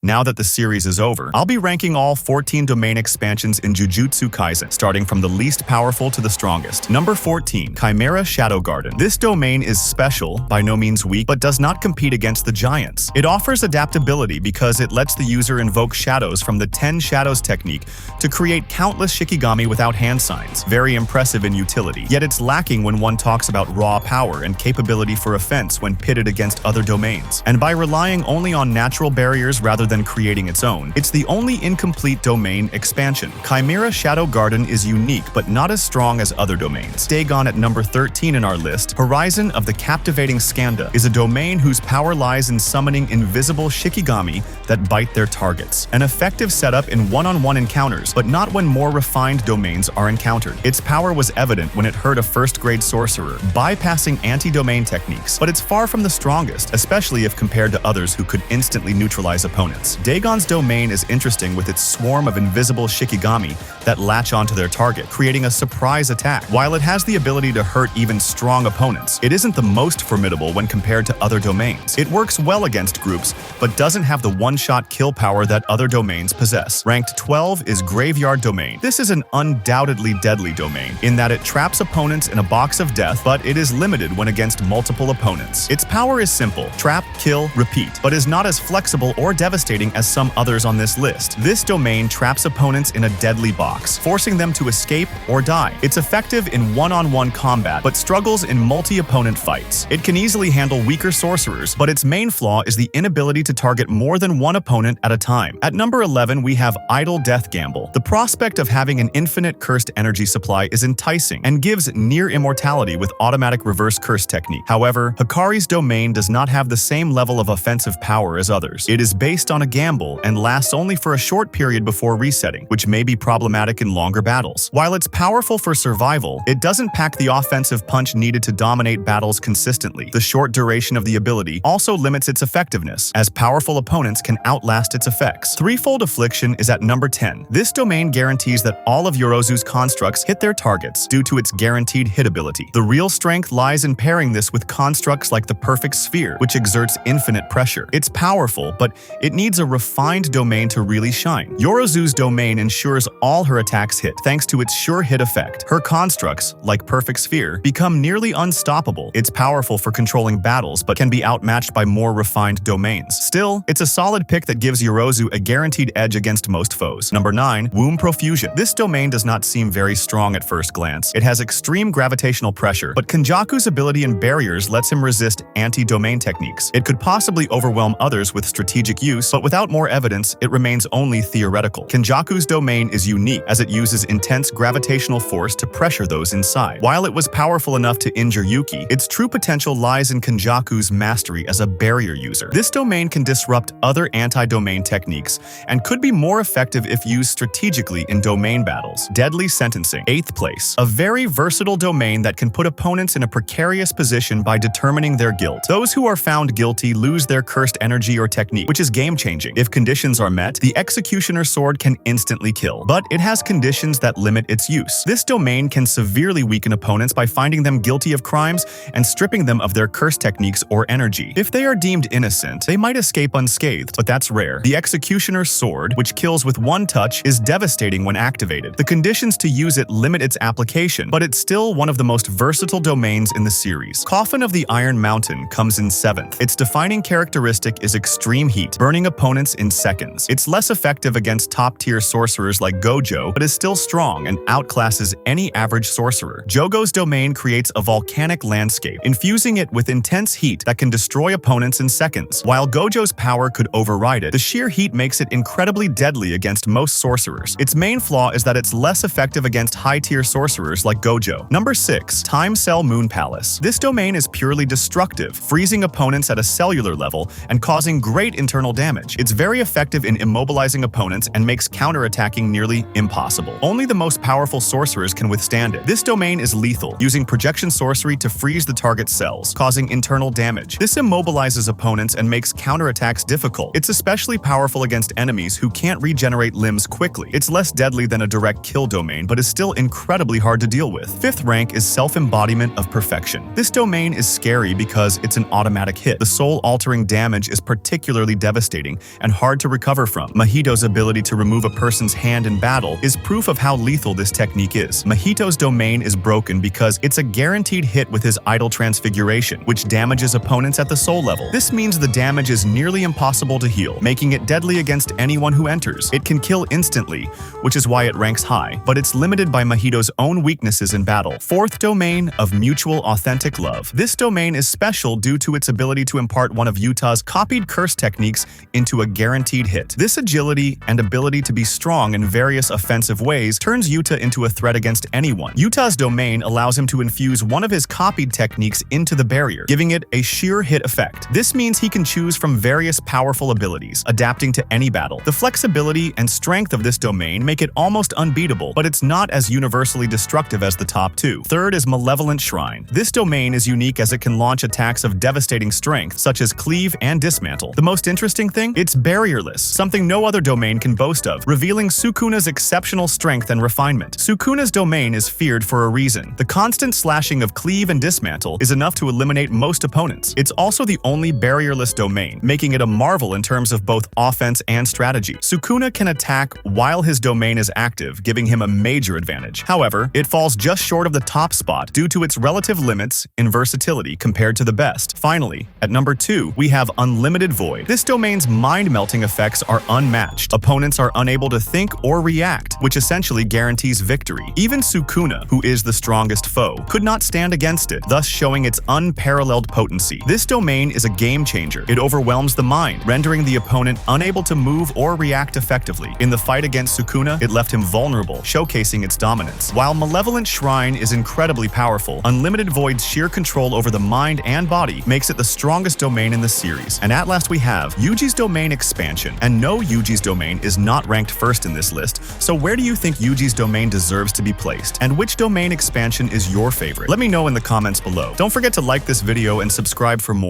Now that the series is over, I'll be ranking all 14 domain expansions in Jujutsu Kaisen, starting from the least powerful to the strongest. Number 14. Chimera Shadow Garden. This domain is special, by no means weak, but does not compete against the giants. It offers adaptability because it lets the user invoke shadows from the 10 Shadows technique to create countless shikigami without hand signs. Very impressive in utility, yet it's lacking when one talks about raw power and capability for offense when pitted against other domains. And by relying only on natural barriers rather than creating its own, it's the only incomplete domain expansion. Chimera Shadow Garden is unique but not as strong as other domains. Dagon at number 13 in our list, Horizon of the Captivating Skanda, is a domain whose power lies in summoning invisible shikigami that bite their targets. An effective setup in one-on-one encounters, but not when more refined domains are encountered. Its power was evident when it hurt a first-grade sorcerer, bypassing anti-domain techniques, but it's far from the strongest, especially if compared to others who could instantly neutralize opponents. Dagon's domain is interesting with its swarm of invisible shikigami that latch onto their target, creating a surprise attack. While it has the ability to hurt even strong opponents, it isn't the most formidable when compared to other domains. It works well against groups, but doesn't have the one-shot kill power that other domains possess. Ranked 12 is Graveyard Domain. This is an undoubtedly deadly domain, in that it traps opponents in a box of death, but it is limited when against multiple opponents. Its power is simple: trap, kill, repeat, but is not as flexible or devastating as some others on this list. This domain traps opponents in a deadly box, forcing them to escape or die. It's effective in one-on-one combat, but struggles in multi-opponent fights. It can easily handle weaker sorcerers, but its main flaw is the inability to target more than one opponent at a time. At number 11, we have Idle Death Gamble. The prospect of having an infinite cursed energy supply is enticing and gives near immortality with automatic reverse curse technique. However, Hikari's domain does not have the same level of offensive power as others. It is based on a gamble and lasts only for a short period before resetting, which may be problematic in longer battles. While it's powerful for survival, it doesn't pack the offensive punch needed to dominate battles consistently. The short duration of the ability also limits its effectiveness, as powerful opponents can outlast its effects. Threefold Affliction is at number 10. This domain guarantees that all of Yorozu's constructs hit their targets due to its guaranteed hit ability. The real strength lies in pairing this with constructs like the Perfect Sphere, which exerts infinite pressure. It's powerful, but it needs a refined domain to really shine. Yorozu's domain ensures all her attacks hit, thanks to its sure hit effect. Her constructs, like Perfect Sphere, become nearly unstoppable. It's powerful for controlling battles, but can be outmatched by more refined domains. Still, it's a solid pick that gives Yorozu a guaranteed edge against most foes. Number 9. Womb Profusion. This domain does not seem very strong at first glance. It has extreme gravitational pressure, but Kenjaku's ability in barriers lets him resist anti-domain techniques. It could possibly overwhelm others with strategic use, but without more evidence, it remains only theoretical. Kenjaku's domain is unique as it uses intense gravitational force to pressure those inside. While it was powerful enough to injure Yuki, its true potential lies in Kenjaku's mastery as a barrier user. This domain can disrupt other anti-domain techniques and could be more effective if used strategically in domain battles. Deadly Sentencing. 8th place. A very versatile domain that can put opponents in a precarious position by determining their guilt. Those who are found guilty lose their cursed energy or technique, which is game-changing. If conditions are met, the Executioner Sword can instantly kill, but it has conditions that limit its use. This domain can severely weaken opponents by finding them guilty of crimes and stripping them of their curse techniques or energy. If they are deemed innocent, they might escape unscathed, but that's rare. The Executioner's Sword, which kills with one touch, is devastating when activated. The conditions to use it limit its application, but it's still one of the most versatile domains in the series. Coffin of the Iron Mountain comes in 7th. Its defining characteristic is extreme heat, burning opponents in seconds. It's less effective against top-tier sorcerers like Gojo, but is still strong and outclasses any average sorcerer. Jogo's domain creates a volcanic landscape, infusing it with intense heat that can destroy opponents in seconds. While Gojo's power could override it, the sheer heat makes it incredibly deadly against most sorcerers. Its main flaw is that it's less effective against high-tier sorcerers like Gojo. Number 6. Time Cell Moon Palace. This domain is purely destructive, freezing opponents at a cellular level and causing great internal damage. It's very effective in immobilizing opponents and makes counterattacking nearly impossible. Only the most powerful sorcerers can withstand it. This domain is lethal, using projection sorcery to freeze the target's cells, causing internal damage. This immobilizes opponents and makes counterattacks difficult. It's especially powerful against enemies who can't regenerate limbs quickly. It's less deadly than a direct kill domain, but is still incredibly hard to deal with. 5th rank is Self-Embodiment of Perfection. This domain is scary because it's an automatic hit. The soul-altering damage is particularly devastating, devastating and hard to recover from. Mahito's ability to remove a person's hand in battle is proof of how lethal this technique is. Mahito's domain is broken because it's a guaranteed hit with his idol transfiguration, which damages opponents at the soul level. This means the damage is nearly impossible to heal, making it deadly against anyone who enters. It can kill instantly, which is why it ranks high, but it's limited by Mahito's own weaknesses in battle. Fourth domain of mutual authentic love. This domain is special due to its ability to impart one of Yuta's copied curse techniques into a guaranteed hit. This agility and ability to be strong in various offensive ways turns Yuta into a threat against anyone. Yuta's domain allows him to infuse one of his copied techniques into the barrier, giving it a sheer hit effect. This means he can choose from various powerful abilities, adapting to any battle. The flexibility and strength of this domain make it almost unbeatable, but it's not as universally destructive as the top two. Third is Malevolent Shrine. This domain is unique as it can launch attacks of devastating strength, such as cleave and dismantle. The most interesting thing? It's barrierless, something no other domain can boast of, revealing Sukuna's exceptional strength and refinement. Sukuna's domain is feared for a reason. The constant slashing of cleave and dismantle is enough to eliminate most opponents. It's also the only barrierless domain, making it a marvel in terms of both offense and strategy. Sukuna can attack while his domain is active, giving him a major advantage. However, it falls just short of the top spot due to its relative limits in versatility compared to the best. Finally, at number 2, we have Unlimited Void. This domain's mind-melting effects are unmatched. Opponents are unable to think or react, which essentially guarantees victory. Even Sukuna, who is the strongest foe, could not stand against it, thus showing its unparalleled potency. This domain is a game changer. It overwhelms the mind, rendering the opponent unable to move or react effectively. In the fight against Sukuna, it left him vulnerable, showcasing its dominance. While Malevolent Shrine is incredibly powerful, Unlimited Void's sheer control over the mind and body makes it the strongest domain in the series. And at last we have Yuji's Domain Expansion. And no, Yuji's domain is not ranked first in this list, so where do you think Yuji's domain deserves to be placed? And which domain expansion is your favorite? Let me know in the comments below. Don't forget to like this video and subscribe for more.